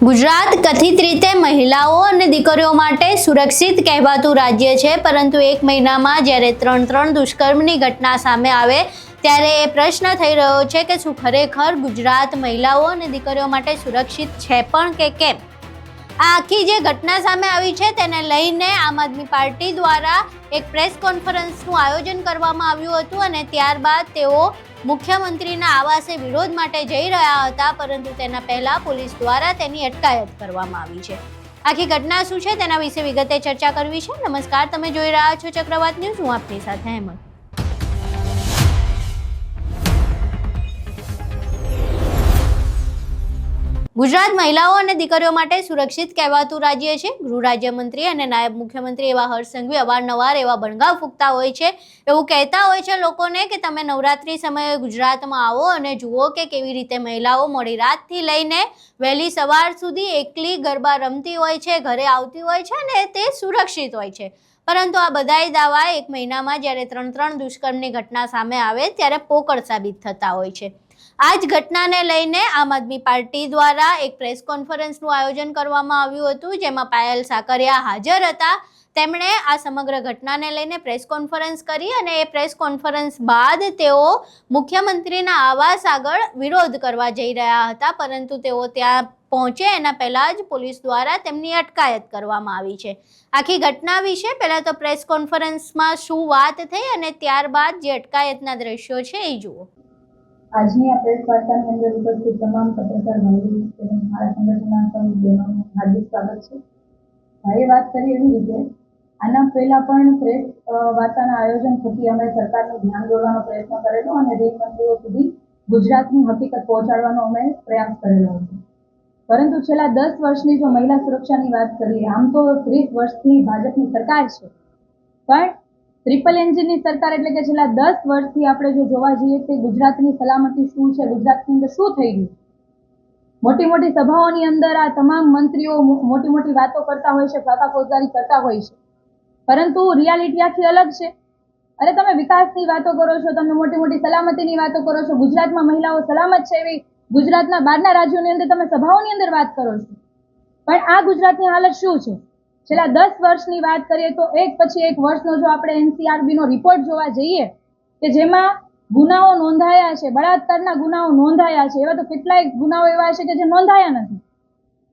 ગુજરાત કથિત રીતે મહિલાઓ અને દીકરીઓ માટે સુરક્ષિત કહેવાતું રાજ્ય છે, પરંતુ એક મહિનામાં જ્યારે ત્રણ દુષ્કર્મની ઘટના સામે આવે ત્યારે એ પ્રશ્ન થઈ રહ્યો છે કે શું ખરેખર ગુજરાત મહિલાઓ અને દીકરીઓ માટે સુરક્ષિત છે પણ કે કેમ? આ આખી જે ઘટના સામે આવી છે તેને લઈને આમ આદમી પાર્ટી દ્વારા એક પ્રેસ કોન્ફરન્સનું આયોજન કરવામાં આવ્યું હતું અને ત્યારબાદ તેઓ મુખ્યમંત્રીના આવાસે વિરોધ માટે જઈ રહ્યા હતા, પરંતુ તેના પહેલા પોલીસ દ્વારા તેની અટકાયત કરવામાં આવી છે। આખી ઘટના શું છે તેના વિશે વિગતે ચર્ચા કરવી છે। નમસ્કાર, તમે જોઈ રહ્યા છો ચક્રવાત ન્યૂઝ, હું આપની સાથે હેમંત। ગુજરાત મહિલાઓ અને દીકરીઓ માટે સુરક્ષિત કહેવાતું રાજ્ય છે। ગૃહ રાજ્યમંત્રી અને નાયબ મુખ્યમંત્રી એવા હર્ષ સંઘવી અવારનવાર એવા બણગાવ ફૂંકતા હોય છે, એવું કહેતા હોય છે લોકોને કે તમે નવરાત્રી સમયે ગુજરાતમાં આવો અને જુઓ કે કેવી રીતે મહિલાઓ મોડી રાતથી લઈને વહેલી સવાર સુધી એકલી ગરબા રમતી હોય છે, ઘરે આવતી હોય છે અને તે સુરક્ષિત હોય છે। પરંતુ આ બધાય દાવા એક મહિનામાં જ્યારે ત્રણ દુષ્કર્મની ઘટના સામે આવે ત્યારે પોકળ સાબિત થતા હોય છે। આ જ ઘટનાને લઈને આમ આદમી પાર્ટી દ્વારા એક પ્રેસ કોન્ફરન્સનું આયોજન કરવામાં આવ્યું હતું, જેમાં પાયલ સાકરિયા હાજર હતા। તેમણે આ સમગ્ર ઘટનાને લઈને પ્રેસ કોન્ફરન્સ કરી અને એ પ્રેસ કોન્ફરન્સ બાદ તેઓ મુખ્યમંત્રીના આવાસ આગળ વિરોધ કરવા જઈ રહ્યા હતા, પરંતુ તેઓ ત્યાં પહોંચે એના પહેલાં જ પોલીસ દ્વારા તેમની અટકાયત કરવામાં આવી છે। આખી ઘટના વિશે પહેલાં તો પ્રેસ કોન્ફરન્સમાં શું વાત થઈ અને ત્યારબાદ જે અટકાયતના દ્રશ્યો છે એ જુઓ। આજની આ પ્રેસ વાર્તાની અંદર ઉપસ્થિત તમામ પત્રકાર ભાઈઓ તેમજ મારા સંગઠનના સૌ બહેનોનું હાર્દિક સ્વાગત છે। ભાઈએ વાત કરી એવી રીતે આના પહેલા પણ પ્રેસ વાર્તાના આયોજન થકી અમે સરકારનું ધ્યાન દોરવાનો પ્રયત્ન કરેલો અને ગૃહમંત્રીઓ સુધી ગુજરાતની હકીકત પહોંચાડવાનો અમે પ્રયાસ કરેલો હતો, પરંતુ છેલ્લા 10 વર્ષની જો મહિલા સુરક્ષાની વાત કરીએ, આમ તો 30 વર્ષથી ભાજપની સરકાર છે, પણ ટ્રિપલ એન્જિનની સરકાર એટલે કે છેલ્લા 10 વર્ષથી આપણે જો જોવા જઈએ કે ગુજરાતની સલામતી શું છે, ગુજરાતની અંદર શું થઈ ગયું। મોટી મોટી સભાઓની અંદર આ તમામ મંત્રીઓ મોટી વાતો કરતા હોય છે, ફાંફાફોજદારી કરતા હોય છે, પરંતુ રિયાલિટી આખી અલગ છે। અરે તમે વિકાસની વાતો કરો છો, તમે મોટી સલામતીની વાતો કરો છો, ગુજરાતમાં મહિલાઓ સલામત છે એવી ગુજરાતના બહારના રાજ્યોની અંદર તમે સભાઓની અંદર વાત કરો છો, પણ આ ગુજરાતની હાલત શું છે? છેલ્લા 10 વર્ષની વાત કરીએ તો એક પછી એક વર્ષનો જો આપણે NCRB નો રિપોર્ટ જોવા જઈએ કે જેમાં ગુનાઓ નોંધાયા છે, બળાત્કારના ગુનાઓ નોંધાયા છે, એવા તો કેટલાય ગુનાઓ એવા છે કે જે નોંધાયા નથી,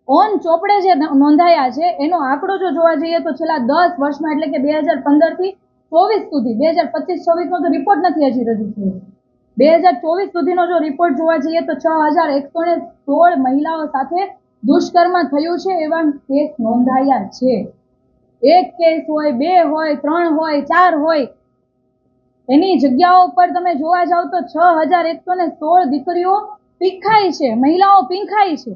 ઓન ચોપડે જે નોંધાયા છે એનો આંકડો જો જોવા જઈએ તો છેલ્લા 10 વર્ષમાં એટલે કે 2015 થી 24 સુધી, 2025-26 નો તો રિપોર્ટ નથી હજી રજૂ થયો, 2024 સુધીનો જો રિપોર્ટ જોવા જઈએ તો 6116 મહિલાઓ સાથે દુષ્કર્મ થયું છે એવા કેસ નોંધાયા છે। એક કેસ હોય, 2 હોય, 3 હોય, 4 હોય, એની જગ્યાઓ પર તમે જોવા જાવ તો 6116 દીકરીઓ પીંખાઈ છે, મહિલાઓ પીંખાઈ છે।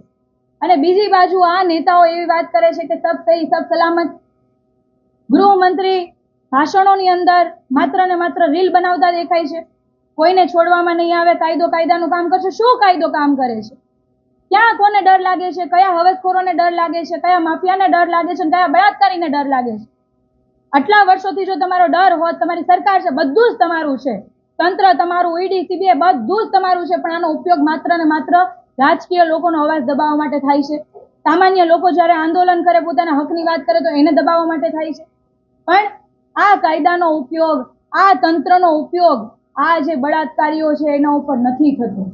અને બીજી બાજુ આ નેતાઓ એવી વાત કરે છે કે સબ સહી સબ સલામત। ગૃહમંત્રી ભાષણોની અંદર માત્ર ને માત્ર રીલ બનાવતા દેખાય છે, કોઈને છોડવામાં નહીં આવે, કાયદાનું કામ કરશે। શું કાયદો કામ કરે છે? ક્યાં કોને ડર લાગે છે? કયા હવસખોરોને ડર લાગે છે? કયા માફિયાને ડર લાગે છે? કયા બળાત્કારીને ડર લાગે છે? આટલા વર્ષોથી જો તમારો ડર હોત, તમારી સરકાર છે, બધું જ તમારું છે, તંત્ર તમારું, ઈડી સીબીઆઈ બધું જ તમારું છે, પણ આનો ઉપયોગ માત્ર ને માત્ર રાજકીય લોકોનો અવાજ દબાવવા માટે થાય છે। સામાન્ય લોકો જ્યારે આંદોલન કરે, પોતાના હકની વાત કરે તો એને દબાવવા માટે થાય છે, પણ આ કાયદાનો ઉપયોગ, આ તંત્રનો ઉપયોગ આ જે બળાત્કારીઓ છે એના ઉપર નથી થતો।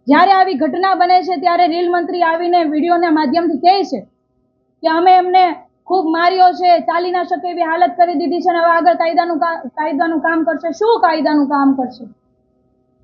જ્યારે આવી ઘટના બને છે ત્યારે રેલ મંત્રી આવીને વિડીયોના માધ્યમથી કહે છે કે અમે એમને ખૂબ માર્યો છે, ચાલી ના શકે એવી હાલત કરી દીધી છે અને હવે આગળ કાયદાનું કામ કરશે। શું કાયદાનું કામ કરશે?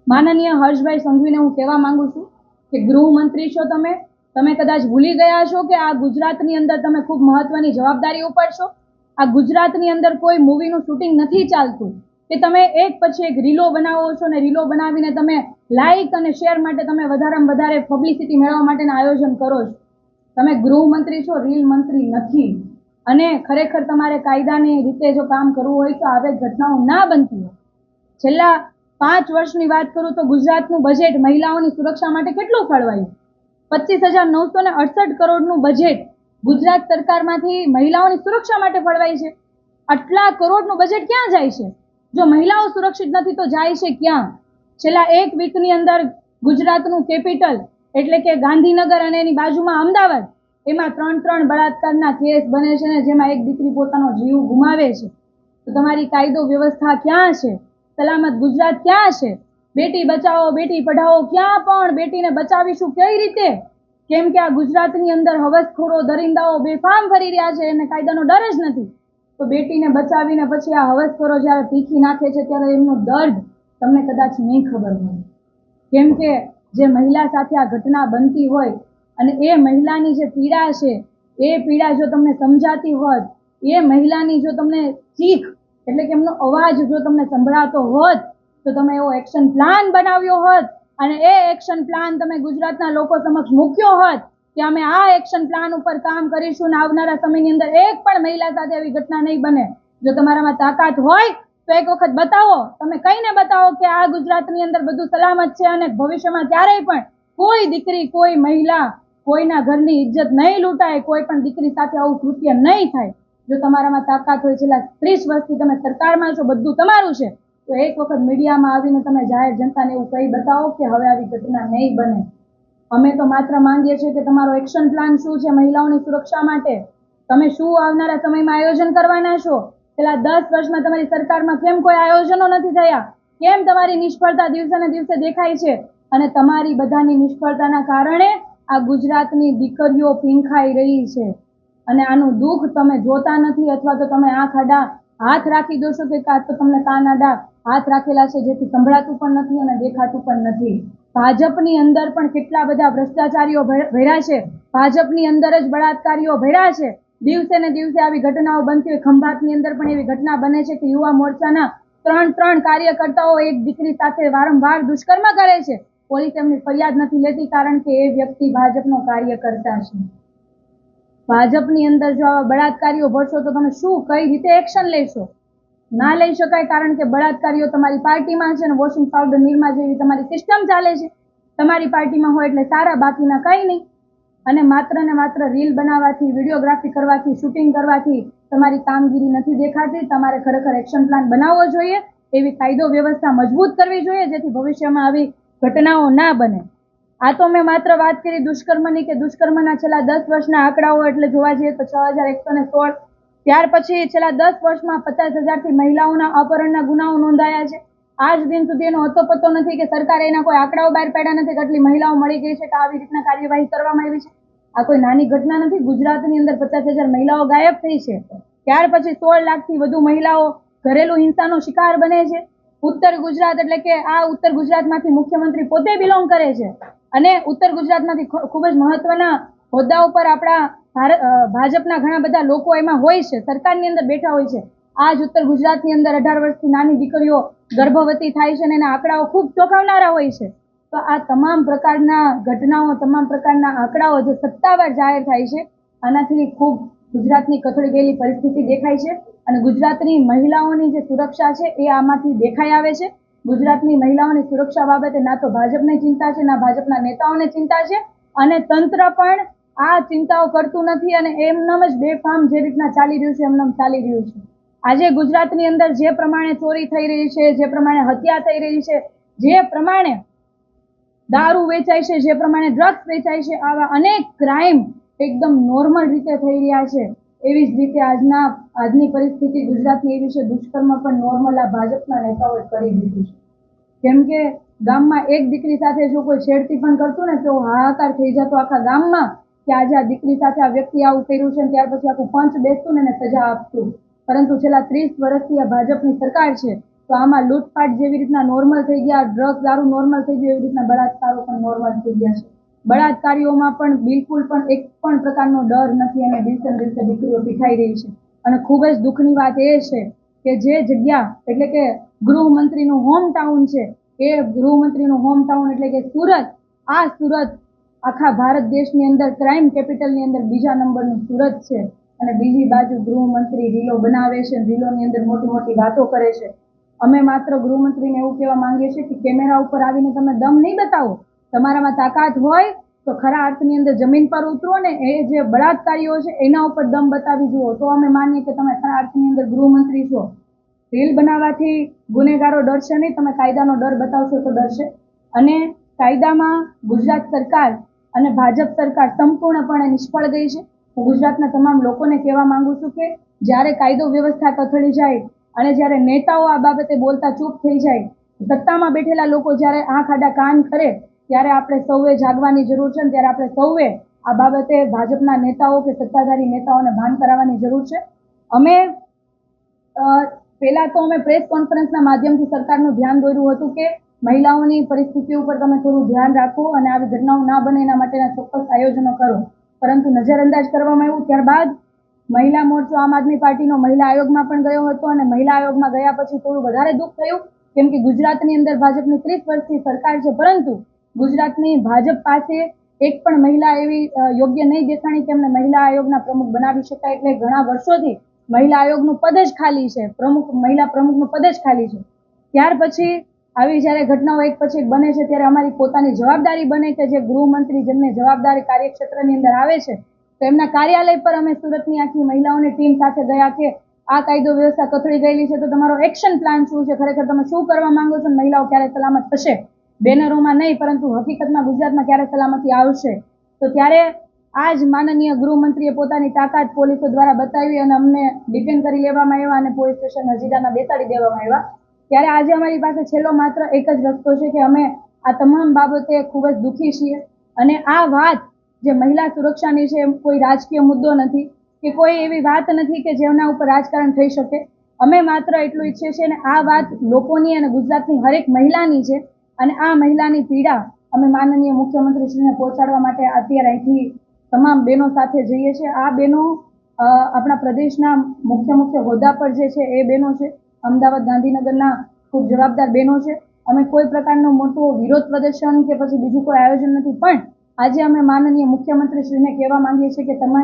માનનીય હર્ષભાઈ સંઘવીને હું કહેવા માંગુ છું કે ગૃહમંત્રી છો તમે કદાચ ભૂલી ગયા છો કે આ ગુજરાતની અંદર તમે ખૂબ મહત્વની જવાબદારી ઉપાડશો। આ ગુજરાતની અંદર કોઈ મૂવીનું શૂટિંગ નથી ચાલતું કે તમે એક પછી એક રીલો બનાવો છો ને રીલો બનાવીને તમે લાઇક અને શેર માટે તમે વધારેમાં વધારે પબ્લિસિટી મેળવવા માટેના આયોજન કરો છો। તમે ગૃહમંત્રી છો, રીલ મંત્રી નથી, અને ખરેખર તમારે કાયદાની રીતે જો કામ કરવું હોય તો આવી ઘટનાઓ ના બનતી હોય। છેલ્લા 5 વર્ષની વાત કરું તો ગુજરાતનું બજેટ મહિલાઓની સુરક્ષા માટે કેટલું ફાળવાયું? 25,968 કરોડનું બજેટ ગુજરાત સરકારમાંથી મહિલાઓની સુરક્ષા માટે ફાળવાય છે। આટલા કરોડનું બજેટ ક્યાં જાય છે? જો મહિલાઓ સુરક્ષિત નથી તો જાય છે ક્યાં? છેલ્લા એક વીકની અંદર ગુજરાતનું કેપિટલ એટલે કે ગાંધીનગર અને એની બાજુમાં અમદાવાદ એમાં 3 બળાત્કારના કેસ બને છે ને જેમાં એક દીકરી પોતાનો જીવ ગુમાવે છે. તો તમારી કાયદો વ્યવસ્થા ક્યાં છે? સલામત ગુજરાત ક્યાં છે? બેટી બચાવો બેટી પઢાઓ ક્યાં પણ બેટીને બચાવીશું કઈ રીતે? કેમ કે આ ગુજરાતની અંદર હવસખોરો દરિંદાઓ બેફામ ફરી રહ્યા છે અને કાયદાનો ડર જ નથી. તો બેટીને બચાવીને પછી આ હવસખોરો જ્યારે પીખી નાખે છે ત્યારે એમનું દર્દ તમને કદાચ નહીં ખબર હોય. કેમ કે જે મહિલા સાથે આ ઘટના બનતી હોય અને એ મહિલાની જે પીડા છે એ પીડા જો તમને સમજાતી હોત, એ મહિલાની જો તમને ચીખ એટલે કે એમનો અવાજ જો તમને સંભળાતો હોત તો તમે એવો એક્શન પ્લાન બનાવ્યો હોત અને એ એક્શન પ્લાન તમે ગુજરાતના લોકો સમક્ષ મૂક્યો હોત કે અમે આ એક્શન પ્લાન ઉપર કામ કરીશું ને આવનારા સમયની અંદર એક પણ મહિલા સાથે એવી ઘટના નહીં બને. જો તમારામાં તાકાત હોય તો એક વખત બતાવો, તમે કહીને બતાવો કે આ ગુજરાતની અંદર બધું સલામત છે અને ભવિષ્યમાં ક્યારેય પણ કોઈ દીકરી કોઈ મહિલા કોઈના ઘરની ઇજ્જત નહીં લૂંટાય, કોઈ પણ દીકરી સાથે આવું કૃત્ય નહીં થાય. જો તમારામાં તાકાત હોય, છેલ્લા 30 વર્ષથી તમે સરકારમાં છો, બધું તમારું છે, તો એક વખત મીડિયામાં આવીને તમે જાહેર જનતાને એવું કહી બતાવો કે હવે આવી ઘટના નહીં બને. અમે તો માત્ર માંગીએ છીએ કે તમારો એક્શન પ્લાન શું છે મહિલાઓની સુરક્ષા માટે? તમે શું આવનારા સમયમાં આયોજન કરવાના છો? છેલ્લા 10 વર્ષમાં તમારી સરકારમાં કેમ કોઈ આયોજનો નથી થયા? કેમ તમારી નિષ્ફળતા દિવસે ને દિવસે દેખાય છે? અને તમારી બધાની નિષ્ફળતાના કારણે આ ગુજરાતની દીકરીઓ પીંખાઈ રહી છે અને આનું દુઃખ તમે જોતા નથી, અથવા તો તમે આંખ આડા હાથ રાખી દો છો કે કાં તો તમને કાન આડા હાથ રાખેલા છે જેથી સંભળાતું પણ નથી અને દેખાતું પણ નથી. ભાજપની અંદર પણ કેટલા બધા ભ્રષ્ટાચારીઓ ભર્યા છે, ભાજપની અંદર જ બળાત્કારીઓ ભર્યા છે. દિવસે ને દિવસે આવી ઘટનાઓ બનતી હોય. ખંભાતની અંદર પણ એવી ઘટના બને છે કે યુવા મોરચાના 3 કાર્યકર્તાઓ એક દીકરી સાથે વારંવાર દુષ્કર્મ કરે છે. પોલીસ એમની ફરિયાદ નથી લેતી કારણ કે એ વ્યક્તિ ભાજપનો કાર્યકર્તા છે. ભાજપની અંદર જો આવા બળાત્કારીઓ ભરશો તો તમે શું કઈ રીતે એક્શન લેશો? ના લઈ શકાય કારણ કે બળાત્કારીઓ તમારી પાર્ટીમાં છે અને વોશિંગ પાવડર નિરમા જેવી તમારી સિસ્ટમ ચાલે છે. તમારી પાર્ટીમાં હોય એટલે સારા, બાકીના કંઈ નહીં. અને માત્ર ને માત્ર રીલ બનાવવાથી, વિડીયોગ્રાફી કરવાથી, શૂટિંગ કરવાથી તમારી કામગીરી નથી દેખાતી. તમારે ખરેખર એક્શન પ્લાન બનાવવો જોઈએ, એવી કાયદો વ્યવસ્થા મજબૂત કરવી જોઈએ જેથી ભવિષ્યમાં આવી ઘટનાઓ ના બને. આ તો મેં માત્ર વાત કરી દુષ્કર્મની કે દુષ્કર્મના છેલ્લા 10 વર્ષના આંકડાઓ એટલે જોવા જઈએ તો 6116. ત્યાર પછી છેલ્લા 10 વર્ષમાં 50,000થી મહિલાઓના અપહરણના ગુનાઓ નોંધાયા છે. આજ દિન સુધી એનો અતોપતો નથી કે સરકારે એના કોઈ આંકડાઓ બહાર પાડ્યા નથી કે આટલી મહિલાઓ મળી ગઈ છે કે આવી રીતના કાર્યવાહી કરવામાં આવી છે. આ કોઈ નાની ઘટના નથી. ગુજરાતની અંદર 50,000 મહિલાઓ ગાયબ થઈ છે. ત્યાર પછી 16 લાખથી વધુ મહિલાઓ ઘરેલું હિંસાનો શિકાર બને છે. ઉત્તર ગુજરાત એટલે કે આ ઉત્તર ગુજરાતમાંથી મુખ્યમંત્રી પોતે બિલોંગ કરે છે અને ઉત્તર ગુજરાતમાંથી ખૂબ જ મહત્વના હોદ્દા ઉપર આપણા ભાજપના ઘણા બધા લોકો એમાં હોય છે, સરકારની અંદર બેઠા હોય છે. આ જ ઉત્તર ગુજરાતની અંદર 18 વર્ષથી નાની દીકરીઓ ગર્ભવતી થાય છે અને એના આંકડાઓ ખૂબ ચોંકાવનારા હોય છે. તો આ તમામ પ્રકારના ઘટનાઓ, તમામ પ્રકારના આંકડાઓ જે સત્તાવાર જાહેર થાય છે, આનાથી ખૂબ ગુજરાતની કથળી ગયેલી પરિસ્થિતિ દેખાય છે અને ગુજરાતની મહિલાઓની જે સુરક્ષા છે એ આમાંથી દેખાઈ આવે છે. ગુજરાતની મહિલાઓની સુરક્ષા બાબતે ના તો ભાજપને ચિંતા છે, ના ભાજપના નેતાઓને ચિંતા છે અને તંત્ર પણ આ ચિંતાઓ કરતું નથી અને એમનામ જ બેફામ જે રીતના ચાલી રહ્યું છે એમનામ ચાલી રહ્યું છે. આજે ગુજરાતની અંદર જે પ્રમાણે ચોરી થઈ રહી છે, જે પ્રમાણે હત્યા થઈ રહી છે, જે પ્રમાણે દારૂ વેચાય છે, જે પ્રમાણે ડ્રગ્સ વેચાય છે, આવા અનેક ક્રાઇમ એકદમ નોર્મલ રીતે થઈ રહ્યા છે. એવી જ રીતે આજની પરિસ્થિતિ ગુજરાતની એવી છે, દુષ્કર્મ પણ નોર્મલ આ ભાજપના નેતાઓએ કરી દીધું છે. કેમ કે ગામમાં એક દીકરી સાથે જો કોઈ છેડતી પણ કરતું ને તો હાહાકાર થઈ જતો આખા ગામમાં કે આજે આ દીકરી સાથે આ વ્યક્તિ આવું કર્યું છે, ત્યાર પછી આખું પંચ બેસતું ને એને સજા આપતું. પરંતુ છેલ્લા 30 વર્ષથી આ ભાજપની સરકાર છે તો આમાં લૂંટફાટ જેવી રીતના નોર્મલ થઈ ગયા, ડ્રગ્સ દારૂ નોર્મલ થઈ ગયું, એવી રીતના બળાત્કારો પણ નોર્મલ થઈ ગયા છે. બળાત્કારીઓમાં પણ બિલકુલ પણ એક પણ પ્રકારનો ડર નથી અને દિવસે દિવસે દીકરીઓ પીઠાઈ રહી છે. અને ખૂબ જ દુઃખની વાત એ છે કે જે જગ્યા એટલે કે ગૃહમંત્રીનું હોમ ટાઉન છે, એ ગૃહમંત્રીનું હોમ ટાઉન એટલે કે સુરત, આ સુરત આખા ભારત દેશની અંદર ક્રાઇમ કેપિટલની અંદર બીજા નંબરનું સુરત છે અને બીજી બાજુ ગૃહમંત્રી રીલો બનાવે છે, રીલોની અંદર મોટી મોટી વાતો કરે છે. અમે માત્ર ગૃહમંત્રીને એવું કહેવા માંગીએ છીએ કે કેમેરા ઉપર આવીને તમે દમ નહીં બતાવો. તમારામાં તાકાત હોય તો ખરા અર્થની અંદર જમીન પર ઉતરો ને એ જે બળાત્કારીઓ છે એના ઉપર દમ બતાવી જુઓ તો અમે માનીએ કે તમે ખરા અર્થની અંદર ગૃહમંત્રી છો. રીલ બનાવવાથી ગુનેગારો ડરશે નહીં, તમે કાયદાનો ડર બતાવશો તો ડરશે. અને કાયદામાં ગુજરાત સરકાર અને ભાજપ સરકાર સંપૂર્ણપણે નિષ્ફળ ગઈ છે. હું ગુજરાતના તમામ લોકોને કહેવા માંગુ છું કે જ્યારે કાયદો વ્યવસ્થા કથળી જાય અને જ્યારે નેતાઓ આ બાબતે બોલતા ચૂપ થઈ જાય, સત્તામાં બેઠેલા લોકો જ્યારે આંખ આડા કાન કરે, ત્યારે આપણે સૌએ જાગવાની જરૂર છે. ત્યારે આપણે સૌએ આ બાબતે ભાજપના નેતાઓ કે સત્તાધારી નેતાઓને ભાન કરાવવાની જરૂર છે. અમે પહેલા તો અમે પ્રેસ કોન્ફરન્સના માધ્યમથી સરકારનું ધ્યાન દોર્યું હતું કે મહિલાઓની પરિસ્થિતિ ઉપર તમે થોડું ધ્યાન રાખો અને આવી ઘટનાઓ ના બને એના માટેના ચોક્કસ આયોજનો કરો, પરંતુ નજરઅંદાજ કરવામાં આવ્યું. ત્યારબાદ મહિલા મોરચો આમ આદમી પાર્ટીનો મહિલા આયોગમાં પણ ગયો હતો અને મહિલા આયોગમાં ગયા પછી થોડું વધારે દુઃખ થયું, કેમ કે ગુજરાતની અંદર ભાજપની 30 વર્ષથી સરકાર છે, પરંતુ ગુજરાતની ભાજપ પાસે એક પણ મહિલા એવી યોગ્ય નહીં દેખાણી કે એમને મહિલા આયોગના પ્રમુખ બનાવી શકાય. એટલે ઘણા વર્ષોથી મહિલા આયોગનું પદ જ ખાલી છે, મહિલા પ્રમુખનું પદ જ ખાલી છે. ત્યાર પછી આવી જ્યારે ઘટનાઓ એક પછી એક બને છે, ત્યારે અમારી પોતાની જવાબદારી બને કે જે ગૃહમંત્રી જેમને જવાબદારી કાર્યક્ષેત્રની અંદર આવે છે, તો એમના કાર્યાલય પર અમે સુરતની આખી મહિલાઓની ટીમ સાથે ગયા કે આ કાયદો વ્યવસ્થા કથળી ગયેલી છે, તો તમારો એક્શન પ્લાન શું છે, ખરેખર તમે શું કરવા માંગો છો, મહિલાઓ ક્યારે સલામત થશે, બેનરોમાં નહીં પરંતુ હકીકતમાં ગુજરાતમાં ક્યારે સલામતી આવશે. તો ત્યારે આજ માનનીય ગૃહમંત્રીએ પોતાની તાકાત પોલીસો દ્વારા બતાવી અને અમને ડિટેન કરી લેવામાં આવ્યા અને પોલીસ સ્ટેશન હજીરાના બેસાડી દેવામાં આવ્યા. ત્યારે આજે અમારી પાસે છેલ્લો માત્ર એક જ રસ્તો છે કે અમે આ તમામ બાબતે ખૂબ જ દુઃખી છીએ અને આ વાત જે મહિલા સુરક્ષાની છે, કોઈ રાજકીય મુદ્દો નથી કે કોઈ એવી વાત નથી કે જેના ઉપર રાજકારણ થઈ શકે. અમે માત્ર એટલું ઈચ્છીએ છીએ અને આ વાત લોકોની અને ગુજરાતની હરેક મહિલાની છે અને આ મહિલાની પીડા અમે માનનીય મુખ્યમંત્રીશ્રીને પહોંચાડવા માટે અત્યારે અહીંથી તમામ બહેનો સાથે જઈએ છીએ. આ બહેનો આપણા પ્રદેશના મુખ્ય હોદ્દા પર જે છે એ બહેનો છે, અમદાવાદ ગાંધીનગરના ખૂબ જવાબદાર બહેનો છે. અમે કોઈ પ્રકારનો મોટો વિરોધ પ્રદર્શન કે પછી બીજું કોઈ આયોજન નથી, પણ આજે અમે માનનીય મુખ્યમંત્રીશ્રીને કહેવા માંગીએ છીએ કે તમે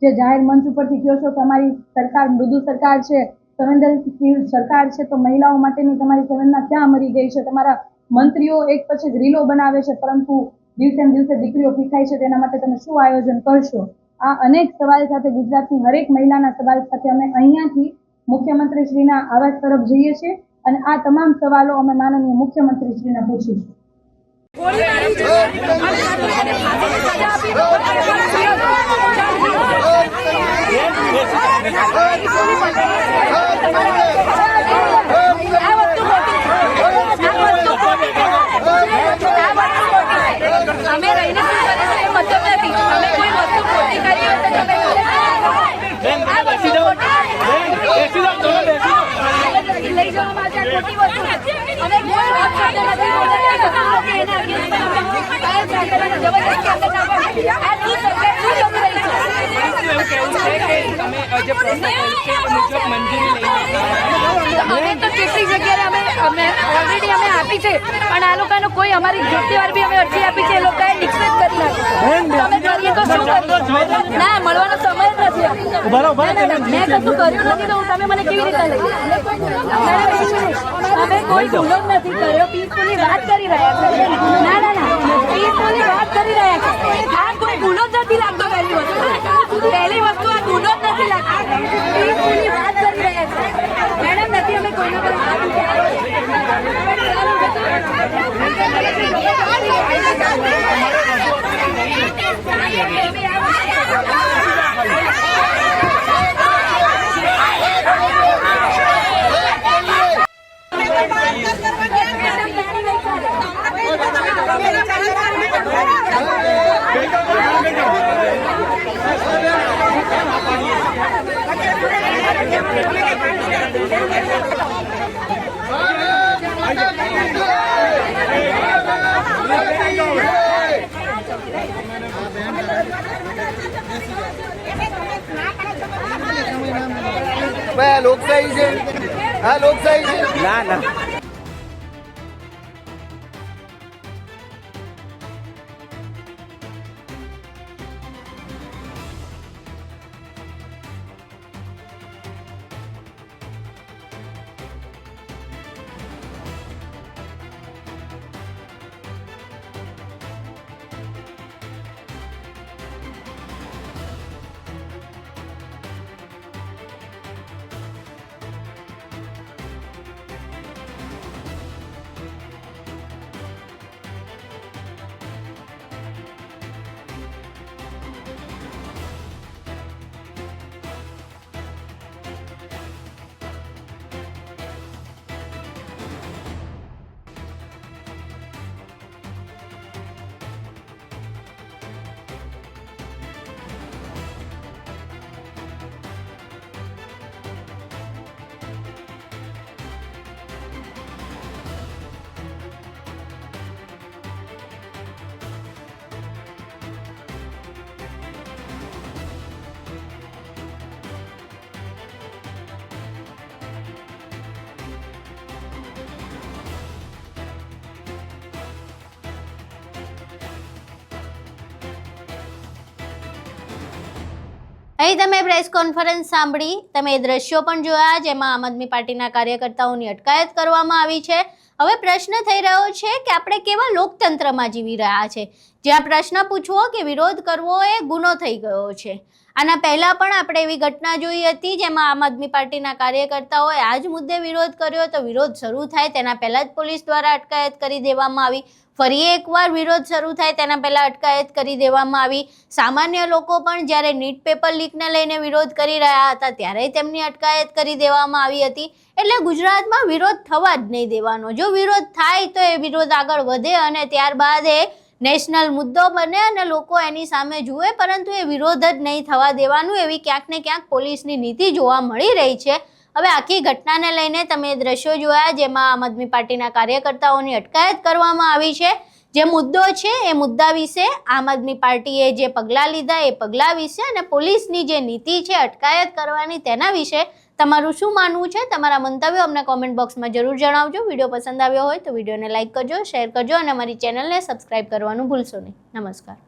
જે જાહેર મંચ ઉપરથી કહો છો કે અમારી સરકાર મૃદુ સરકાર છે, સંવેદનશીલ સરકાર છે, તો મહિલાઓ માટેની તમારી સંવેદના ક્યાં મરી ગઈ છે? તમારા મંત્રીઓ એક પછી એક રીલો બનાવે છે, પરંતુ દિવસે ને દિવસે દીકરીઓ ભીખાય છે, તેના માટે તમે શું આયોજન કરશો? આ અનેક સવાલ સાથે ગુજરાતની હરેક મહિલાના સવાલ સાથે અમે અહીંયાથી મુખ્યમંત્રીશ્રીના આવાસ તરફ જઈએ છીએ અને આ તમામ સવાલો અમે માનનીય મુખ્યમંત્રીશ્રીને પૂછીશું. અમે રહીને મતલબ નથી, અમે કોઈ વસ્તુ ખોટી કરી હોય તો તમે લઈ જવા માટે ખોટી વસ્તુ અમે કોઈ વાત સાથે નથી અમે તો કેટલી જગ્યાએ અમે ઓલરેડી અમે આપી છે, પણ આ લોકોનો કોઈ અમારી જેટલી વાર બી અમે અરજી આપી છે એ લોકોએ નિક્ષેપ કરી નાખ્યું. અમે કરીએ તો શું કરીએ? ના, મળવાનો સમય જ નથી. મેં કશું કર્યું નથી તો તમે મને કેવી રીતે લઈ? અમે કોઈ ગુનો જ નથી કર્યો, પીસફુલી વાત કરી રહ્યા છે. ના, પીસફુલી વાત કરી રહ્યા છે. આ કોઈ ગુનો જ નથી લાગતો. પહેલી વસ્તુ આ ગુનો જ નથી લાગતો. પીસફુલી વાત કરી રહ્યા છે. મેડમ નથી અમે કોઈના પર લોકશાહી છે, આ લોકશાહી છે. ના અહીં તમે પ્રેસ કોન્ફરન્સ સાંભળી, તમે એ દ્રશ્યો પણ જોયા જેમાં આમ આદમી પાર્ટીના કાર્યકર્તાઓની અટકાયત કરવામાં આવી છે. હવે પ્રશ્ન થઈ રહ્યો છે કે આપણે કેવા લોકતંત્રમાં જીવી રહ્યા છે જ્યાં પ્રશ્ન પૂછવો કે વિરોધ કરવો એ ગુનો થઈ ગયો છે. આના પહેલા પણ આપણે એવી ઘટના જોઈ હતી જેમાં આમ આદમી પાર્ટીના કાર્યકર્તાઓએ આ જ મુદ્દે વિરોધ કર્યો તો વિરોધ શરૂ થાય તેના પહેલા જ પોલીસ દ્વારા અટકાયત કરી દેવામાં આવી. ફરી એકવાર વિરોધ શરૂ થાય તેના પહેલા અટકાયત કરી દેવામાં આવી. સામાન્ય લોકો પણ જ્યારે નીટ પેપર લીકને લઈને વિરોધ કરી રહ્યા હતા ત્યારે તેમની અટકાયત કરી દેવામાં આવી હતી. એટલે ગુજરાતમાં વિરોધ થવા જ નહીં દેવાનો. જો વિરોધ થાય તો એ વિરોધ આગળ વધે અને ત્યારબાદ એ નેશનલ મુદ્દો બને અને લોકો એની સામે જુએ, પરંતુ એ વિરોધ જ નહીં થવા દેવાનું એવી ક્યાંક ને ક્યાંક પોલીસની નીતિ જોવા મળી રહી છે. હવે આખી ઘટનાને લઈને તમે દ્રશ્યો જોયા જેમાં આમ આદમી પાર્ટીના કાર્યકર્તાઓની અટકાયત કરવામાં આવી છે. જે મુદ્દો છે એ મુદ્દા વિશે આમ આદમી પાર્ટીએ જે પગલાં લીધા એ પગલાં વિશે અને પોલીસની જે નીતિ છે અટકાયત કરવાની તેના વિશે તમારું શું માનવું છે? તમારા મંતવ્યો અમને કોમેન્ટ બોક્સમાં જરૂર જણાવજો. વિડીયો પસંદ આવ્યો હોય તો વિડીયોને લાઇક કરજો, શેર કરજો અને અમારી ચેનલને સબસ્ક્રાઇબ કરવાનું ભૂલશો નહીં. નમસ્કાર.